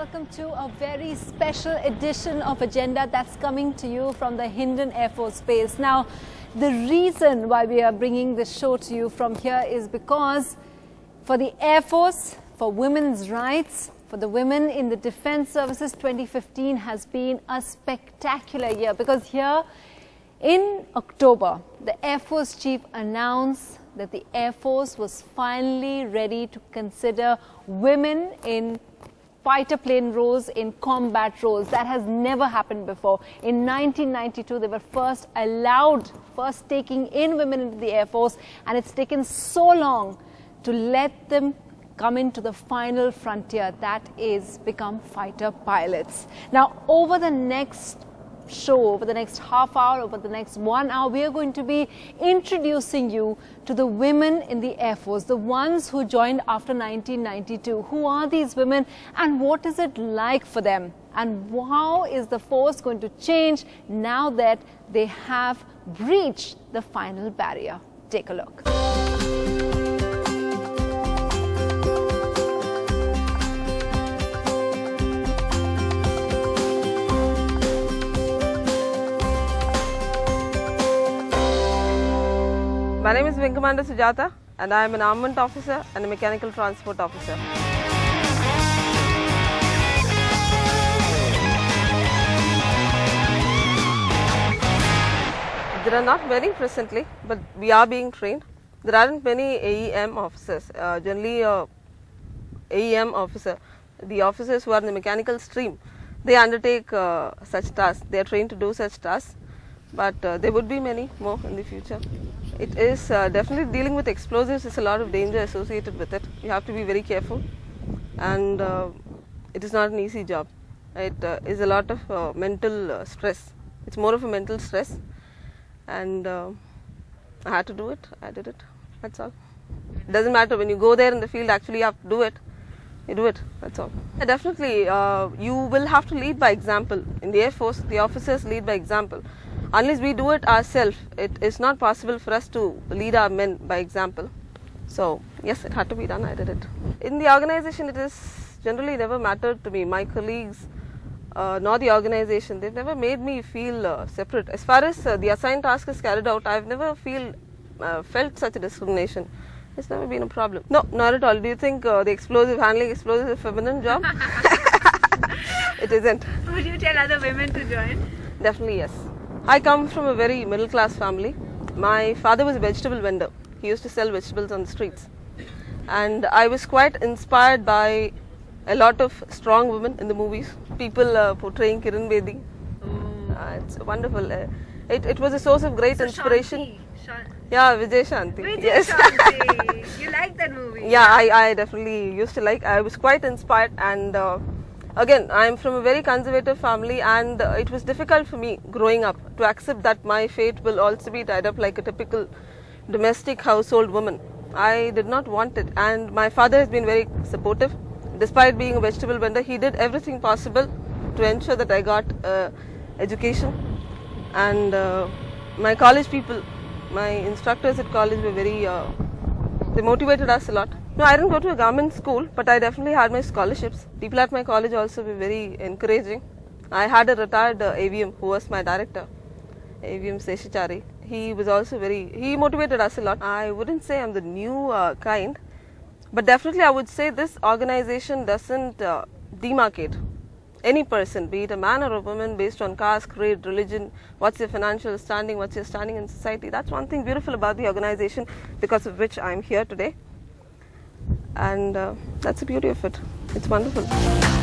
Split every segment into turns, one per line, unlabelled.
welcome to a very special edition of Agenda that's coming to you from the Hindon Air Force Base. Now, the reason why we are bringing this show to you from here is because for the Air Force, for women's rights, for the women in the Defence Services, 2015 has been a spectacular year, because here in October, the Air Force Chief announced that the Air Force was finally ready to consider women in fighter plane roles, in combat roles. That has never happened before. In 1992, they were first taking in women into the Air Force, and it's taken so long to let them come into the final frontier, that is become fighter pilots. Now, over the next show, over the next half hour, over the next 1 hour, we are going to be introducing you to the women in the Air Force, the ones who joined after 1992. Who are these women and what is it like for them? And how is the force going to change now that they have breached the final barrier? Take a look.
My name is Wing Commander Sujata, and I am an armament officer and a mechanical transport officer. There are not many presently, but we are being trained. There aren't many AEM officers. Generally, AEM officer, the officers who are in the mechanical stream, they undertake such tasks. They are trained to do such tasks, but there would be many more in the future. It is definitely dealing with explosives. There's a lot of danger associated with it. You have to be very careful, and it is not an easy job. It is a lot of mental stress. It's more of a mental stress, and I had to do it. I did it. That's all. It doesn't matter when you go there in the field. Actually, you have to do it. You do it. That's all. Definitely, you will have to lead by example. In the Air Force, the officers lead by example. Unless we do it ourselves, it is not possible for us to lead our men by example. So, yes, it had to be done. I did it. In the organization, it is generally never mattered to me. My colleagues, nor the organization, they've never made me feel separate. As far as the assigned task is carried out, I've never felt such a discrimination. It's never been a problem. No, not at all. Do you think the handling explosives is a feminine job? It isn't.
Would you tell other women to join?
Definitely, yes. I come from a very middle class family. My father was a vegetable vendor. He used to sell vegetables on the streets. And I was quite inspired by a lot of strong women in the movies. People portraying Kiran Bedi. It's wonderful. It was a source of great inspiration. Yeah, Vijay Shanti.
Yes. Shanti. You like that movie?
Yeah, I definitely used to like. I was quite inspired, and again, I am from a very conservative family, and it was difficult for me growing up to accept that my fate will also be tied up like a typical domestic household woman. I did not want it, and my father has been very supportive. Despite being a vegetable vendor, he did everything possible to ensure that I got education. And my college people, my instructors at college were very, they motivated us a lot. No, I didn't go to a government school, but I definitely had my scholarships. People at my college also were very encouraging. I had a retired AVM who was my director, AVM Seshachari. He was also he motivated us a lot. I wouldn't say I'm the new kind, but definitely I would say this organization doesn't demarcate any person, be it a man or a woman, based on caste, creed, religion, what's your financial standing, what's your standing in society. That's one thing beautiful about the organization, because of which I'm here today. And that's the beauty of it. It's wonderful.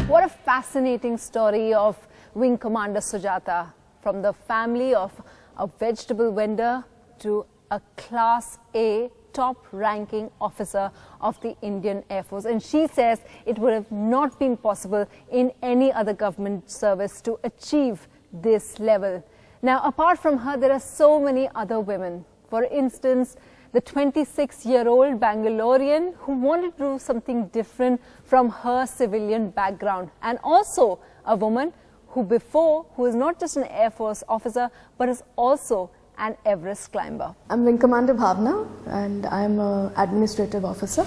What a fascinating story of Wing Commander Sujata, from the family of a vegetable vendor to a Class A top-ranking officer of the Indian Air Force. And she says it would have not been possible in any other government service to achieve this level. Now, apart from her, there are so many other women. For instance, the 26-year-old Bangalorean who wanted to do something different from her civilian background, and also a woman who is not just an Air Force officer but is also an Everest climber.
I'm Wing Commander Bhavna, and I'm an administrative officer.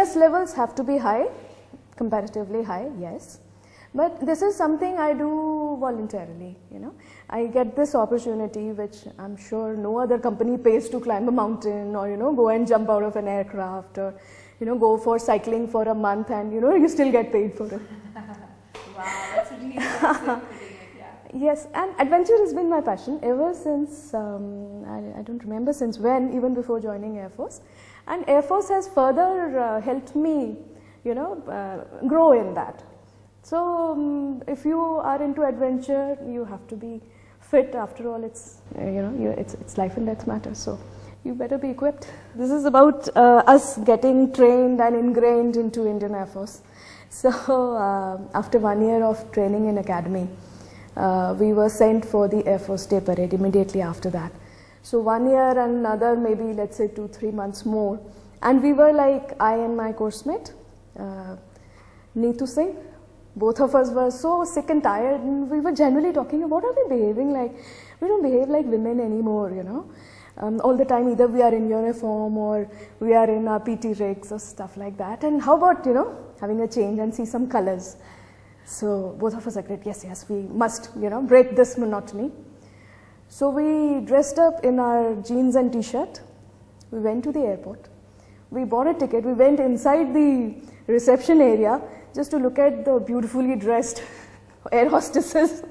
fitness levels have to be high, comparatively high, yes. But this is something I do voluntarily, you know. I get this opportunity which I'm sure no other company pays to climb a mountain or, you know, go and jump out of an aircraft or, you know, go for cycling for a month and, you know, you still get paid for it.
Wow, that's really nice way of putting it, yeah.
Yes, and adventure has been my passion ever since, I don't remember since when, even before joining Air Force. And Air Force has further helped me, you know, grow in that. So, if you are into adventure, you have to be fit. After all, it's, you know, it's life and death matter. So, you better be equipped. This is about us getting trained and ingrained into Indian Air Force. So, after 1 year of training in academy, we were sent for the Air Force Day Parade immediately after that. So, 1 year and another maybe let's say 2-3 months more. And we were like, I and my course mate, Neetu Singh, both of us were so sick and tired, and we were generally talking about, are we behaving like, we don't behave like women anymore, you know. All the time either we are in uniform or we are in our PT rigs or stuff like that. And how about, you know, having a change and see some colors. So both of us agreed, yes, we must, you know, break this monotony. So we dressed up in our jeans and t-shirt. We went to the airport. We bought a ticket. We went inside the reception area just to look at the beautifully dressed air hostesses.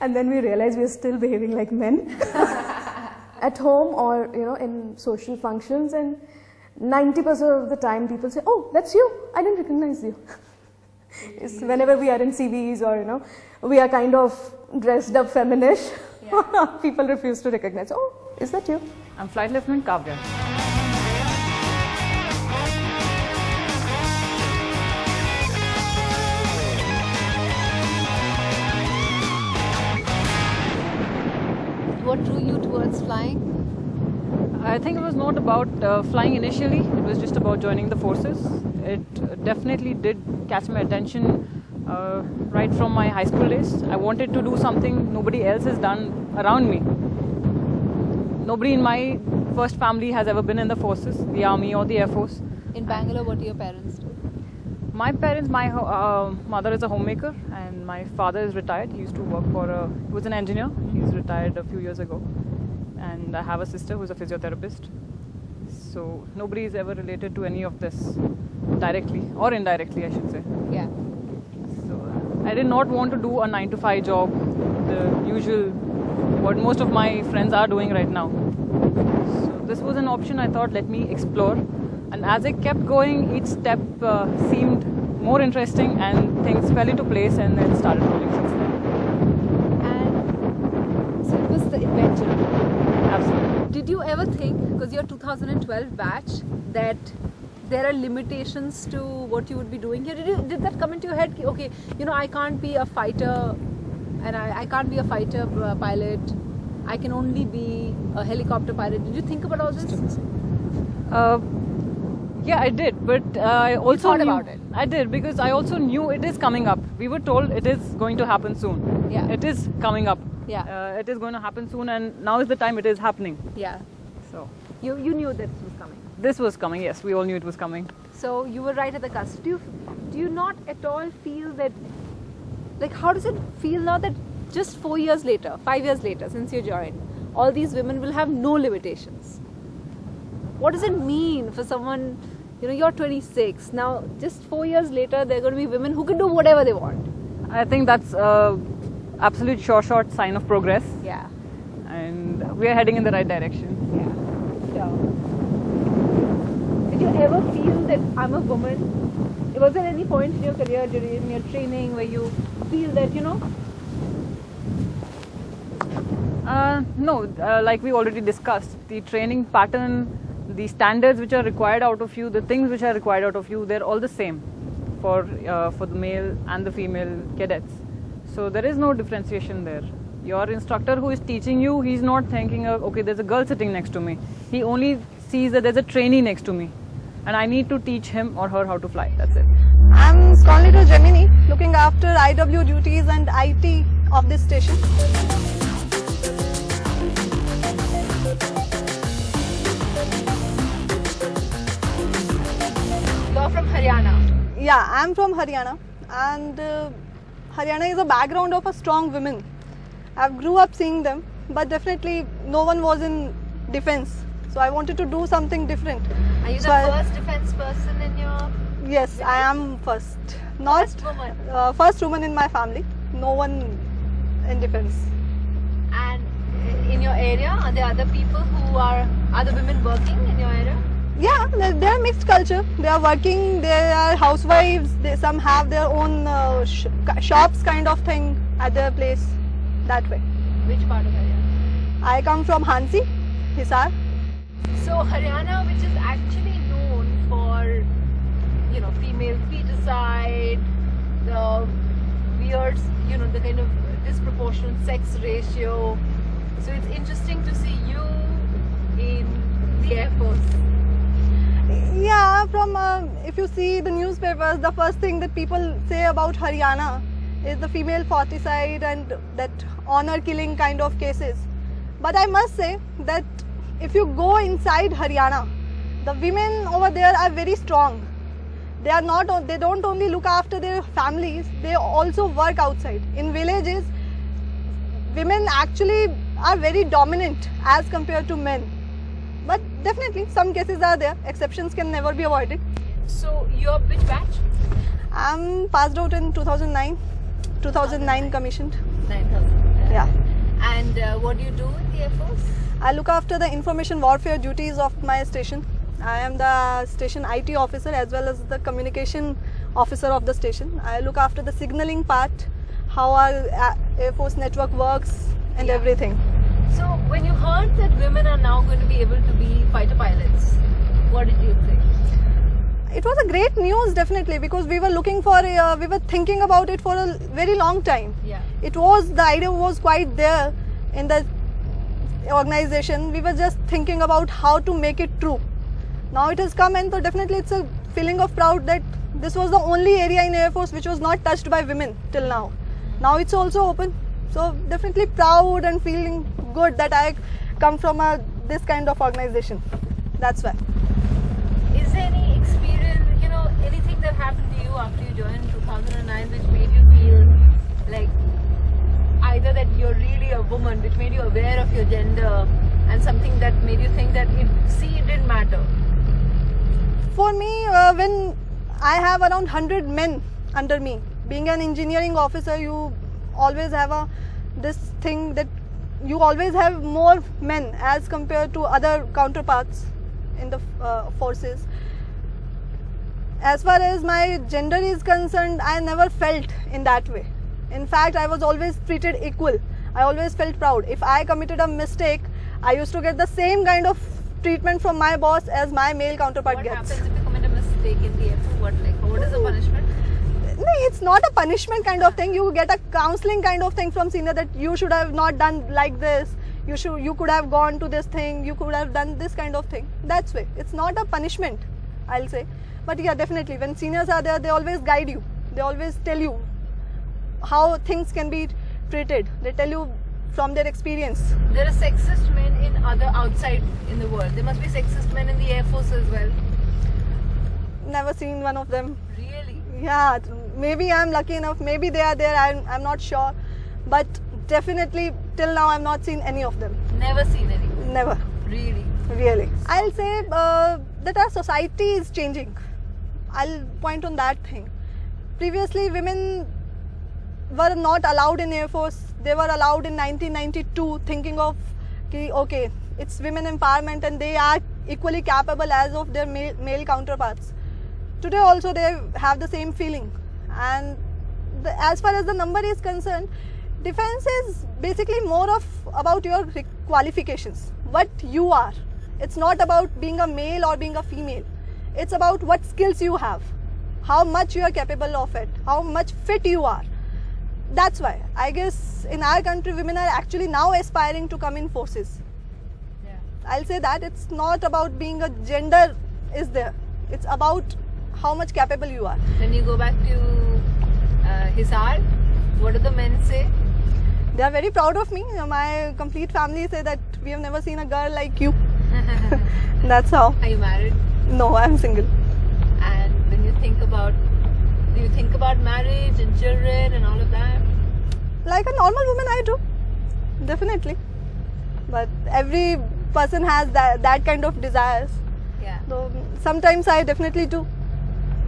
And then we realized we are still behaving like men at home or, you know, in social functions. And 90% of the time people say, oh, that's you. I didn't recognize you. It's whenever we are in CVs or, you know, we are kind of dressed up feminish. Yeah. People refuse to recognize. Oh, is that you?
I'm Flight Lieutenant Kavya.
What drew you towards flying?
I think it was not about flying initially, it was just about joining the forces. It definitely did catch my attention right from my high school days. I wanted to do something nobody else has done around me. Nobody in my first family has ever been in the forces, the army or the air force.
In Bangalore, what do your parents do?
My parents, my mother is a homemaker and my father is retired. He used to work for he was an engineer. He's retired a few years ago. And I have a sister who's a physiotherapist. So nobody is ever related to any of this directly or indirectly, I should say.
Yeah.
So I did not want to do a 9-to-5 job, the usual, what most of my friends are doing right now. So this was an option. I thought, let me explore. And as I kept going, each step seemed more interesting and things fell into place and it started rolling since then.
And so it was the adventure.
Absolutely.
Did you ever think, because you're 2012 batch, that there are limitations to what you would be doing here? Did that come into your head? Okay, you know, I can't be a fighter and I can't be a fighter pilot. I can only be a helicopter pilot. Did you think about all this?
Yeah, I did, but I also
thought
knew,
about it.
I did because I also knew it is coming up. We were told it is going to happen soon.
Yeah.
It is coming up.
Yeah.
It is going to happen soon, and now is the time it is happening.
Yeah.
So
You knew this was coming.
this was coming. Yes, we all knew it was coming.
So you were right at the cusp. Do you not at all feel that, like, how does it feel now that just 4 years later, 5 years later, since you joined, all these women will have no limitations? What does it mean for someone, you know, you're 26, now just 4 years later, there are going to be women who can do whatever they want?
I think that's absolute short sign of progress,
Yeah.
and we are heading in the right direction.
Yeah. Sure. Did you ever feel that I'm a woman? Was there any point in your career, during your training, where you feel that, you know?
No, like we already discussed, the training pattern, the standards which are required out of you, the things which are required out of you, they're all the same for the male and the female cadets. So there is no differentiation there. Your instructor who is teaching you, he's not thinking, okay, there's a girl sitting next to me. He only sees that there's a trainee next to me, and I need to teach him or her how to fly. That's it.
I'm Scarlett Gemini, looking after IW duties and IT of this station. I am from Haryana, and Haryana is a background of a strong women. I grew up seeing them, but definitely no one was in defense. So I wanted to do something different.
Are you
So
the first defense person in your
Yes, I am first. Not
first woman?
first woman in my family. No one in defense.
And in your area, are there other people who are other women working in your area?
Yeah, they are mixed culture. They are working. They are housewives. Some have their own shops, kind of thing, at their place. That way.
Which part of Haryana?
I come from Hansi, Hisar.
So Haryana, which is actually known for, you know, female feticide, the weird, you know, the kind of disproportionate sex ratio. So it's interesting to see you in the Air Force.
Yeah, from if you see the newspapers, the first thing that people say about Haryana is the female foeticide and that honor killing kind of cases. But I must say that if you go inside Haryana, the women over there are very strong. They are not. They don't only look after their families. They also work outside. In villages, women actually are very dominant as compared to men. But definitely some cases are there. Exceptions can never be avoided.
So you're which batch?
I'm passed out in 2009. 2009 commissioned.
9,000.
Yeah.
And what do you do in the Air Force?
I look after the information warfare duties of my station. I am the station IT officer as well as the communication officer of the station. I look after the signaling part, how our Air Force network works and everything.
So when you heard that women are now going to be able to be fighter pilots, what did you think?
It was a great news definitely, because we were looking for, we were thinking about it for a very long time.
Yeah.
The idea was quite there in the organization. We were just thinking about how to make it true. Now it has come, and so definitely it's a feeling of proud that this was the only area in Air Force which was not touched by women till now. Now it's also open. So definitely proud and feeling good that I come from this kind of organization. That's why.
Is there any experience, you know, anything that happened to you after you joined in 2009 which made you feel like either that you're really a woman, which made you aware of your gender, and something that made you think that it didn't matter?
For me, when I have around 100 men under me, being an engineering officer, you always have this thing that you always have more men as compared to other counterparts in the forces. As far as my gender is concerned, I never felt in that way. In fact, I was always treated equal. I always felt proud. If I committed a mistake, I used to get the same kind of treatment from my boss as my male counterpart gets.
What happens if you commit a mistake in the Air Force? What is the punishment?
No, it's not a punishment kind of thing. You get a counseling kind of thing from senior that you should have not done like this. You could have gone to this thing. You could have done this kind of thing. That's way. It's not a punishment, I'll say. But yeah, definitely when seniors are there, they always guide you. They always tell you how things can be treated. They tell you from their experience.
There are sexist men in outside in the world. There must be sexist men in the Air Force as well.
Never seen one of them.
Really?
Yeah, maybe I'm lucky enough. Maybe they are there. I'm not sure. But definitely till now I've not seen any of them.
Never seen any?
Never.
Really?
I'll say that our society is changing. I'll point on that thing. Previously, women were not allowed in Air Force. They were allowed in 1992, thinking of, okay, it's women empowerment and they are equally capable as of their male counterparts. Today also they have the same feeling. And as far as the number is concerned, defense is basically more of about your qualifications, what you are. It's not about being a male or being a female. It's about what skills you have, how much you are capable of it, how much fit you are. That's why I guess in our country women are actually now aspiring to come in forces.
Yeah.
I'll say that it's not about being a gender is there. It's about how much capable you are.
When you go back to Hisar, what do the men say?
They are very proud of me. My complete family say that we have never seen a girl like you. That's how.
Are you married?
No, I'm single.
And when you think about Do you think about marriage and children and all of that?
Like a normal woman, I do. Definitely. But every person has that kind of desires.
Yeah.
So sometimes I definitely do.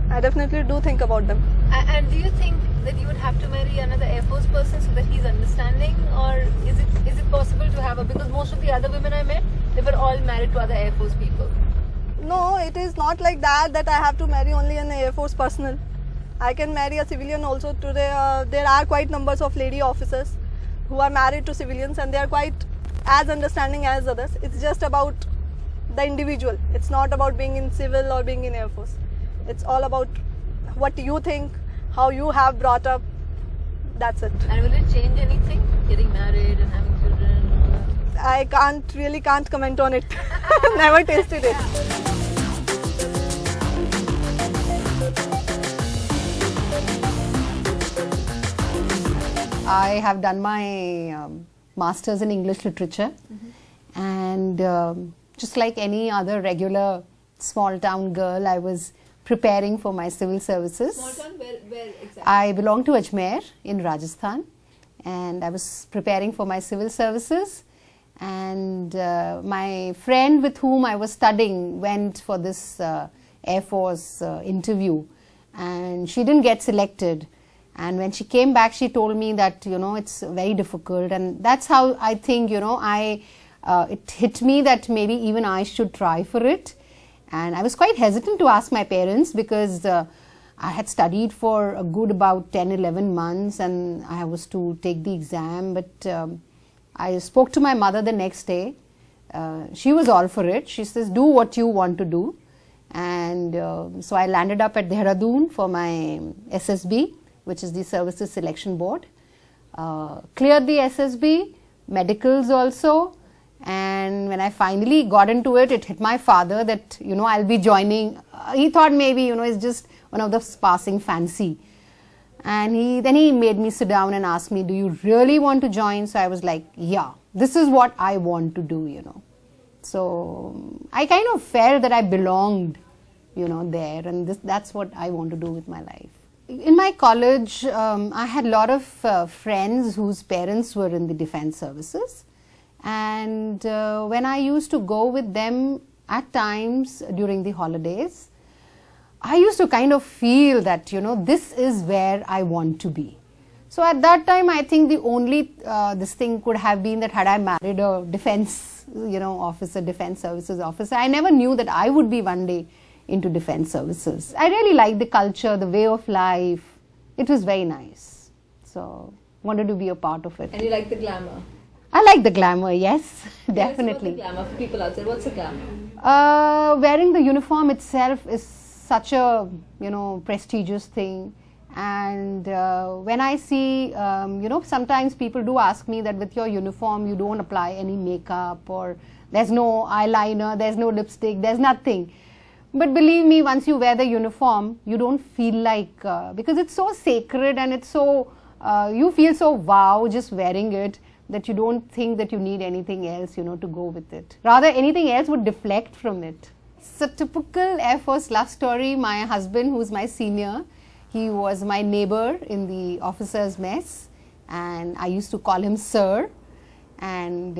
I definitely do think about them.
And do you think that you would have to marry another Air Force person so that he's understanding, or is it possible to have a, because most of the other women I met, they were all married to other Air Force people.
No, it is not like that I have to marry only an Air Force personnel. I can marry a civilian also. Today there are quite numbers of lady officers who are married to civilians, and they are quite as understanding as others. It's just about the individual. It's not about being in civil or being in Air Force. It's all about what you think, how you have brought up. That's it.
And will it change anything? Getting married and having children?
I can't comment on it. Never tasted it.
I have done my Masters in English Literature, and just like any other regular small town girl, I was preparing for my civil services.
Small town? Where exactly?
I belong to Ajmer in Rajasthan, and I was preparing for my civil services, and my friend with whom I was studying went for this Air Force interview, and she didn't get selected. And when she came back, she told me that, you know, it's very difficult, and that's how I think, you know, it hit me that maybe even I should try for it. And I was quite hesitant to ask my parents, because I had studied for a good about 10-11 months, and I was to take the exam. But I spoke to my mother the next day. She was all for it. She says, do what you want to do. And so I landed up at Dehradun for my SSB, which is the Services Selection Board. Cleared the SSB, medicals also. And when I finally got into it, it hit my father that, you know, I'll be joining. He thought maybe, you know, it's just one of those passing fancy. And then he made me sit down and ask me, do you really want to join? So I was like, yeah, this is what I want to do, you know. So I kind of felt that I belonged, you know, there, and that's what I want to do with my life. In my college, I had a lot of friends whose parents were in the defense services. And when I used to go with them at times during the holidays, I used to kind of feel that, you know, this is where I want to be. So at that time, I think the only this thing could have been that had I married a defense, you know, officer, defense services officer, I never knew that I would be one day into defense services. I really liked the culture, the way of life. It was very nice. So wanted to be a part of it.
And you like the glamour?
I like the glamour, yes, definitely.
What's the glamour for people outside? What's the glamour?
Wearing the uniform itself is such a, you know, prestigious thing. And when I see, you know, sometimes people do ask me that with your uniform you don't apply any makeup, or there's no eyeliner, there's no lipstick, there's nothing. But believe me, once you wear the uniform, you don't feel like, because it's so sacred and it's so, you feel so wow just wearing it, that you don't think that you need anything else, you know, to go with it. Rather, anything else would deflect from it. It's a typical Air Force love story. My husband, who's my senior, he was my neighbor in the officers' mess, and I used to call him Sir. And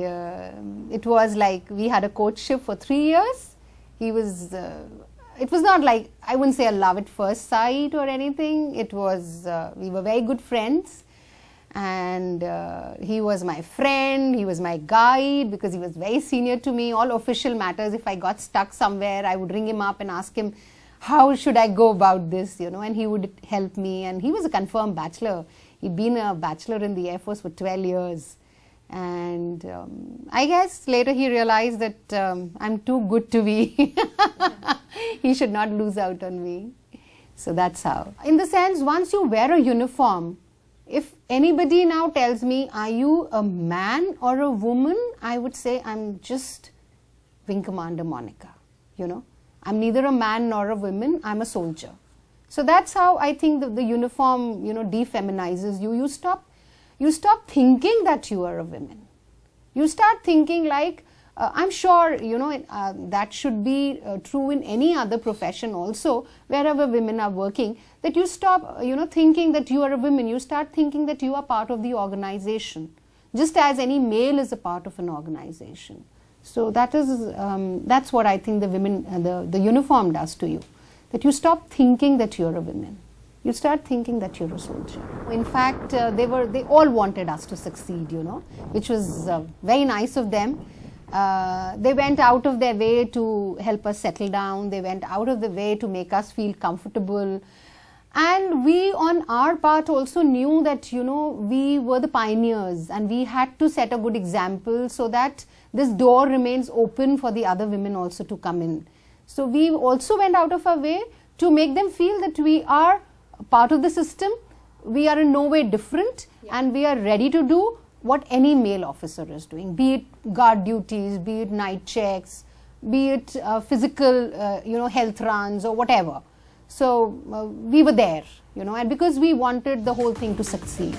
it was like we had a courtship for 3 years. He was, it was not like, I wouldn't say a love at first sight or anything. It was, we were very good friends. And he was my friend, he was my guide, because he was very senior to me. All official matters, if I got stuck somewhere, I would ring him up and ask him, how should I go about this, you know, and he would help me. And he was a confirmed bachelor. He'd been a bachelor in the Air Force for 12 years. And I guess later he realized that I'm too good to be. He should not lose out on me. So that's how. In the sense, once you wear a uniform, if anybody now tells me, are you a man or a woman? I would say I'm just Wing Commander Monica, you know. I'm neither a man nor a woman, I'm a soldier. So that's how I think the uniform, you know, defeminizes you. You stop thinking that you are a woman. You start thinking like, I'm sure, you know, that should be true in any other profession also, wherever women are working, that you stop, you know, thinking that you are a woman, you start thinking that you are part of the organization, just as any male is a part of an organization. So that is, that's what I think the women, the uniform does to you, that you stop thinking that you're a woman. You start thinking that you're a soldier. In fact, they all wanted us to succeed, you know, which was very nice of them. They went out of their way to help us settle down. They went out of the way to make us feel comfortable. And we on our part also knew that, you know, we were the pioneers and we had to set a good example so that this door remains open for the other women also to come in. So we also went out of our way to make them feel that we are part of the system, we are in no way different, and we are ready to do what any male officer is doing, be it guard duties, be it night checks, be it physical, you know, health runs or whatever. So we were there, you know, and because we wanted the whole thing to succeed.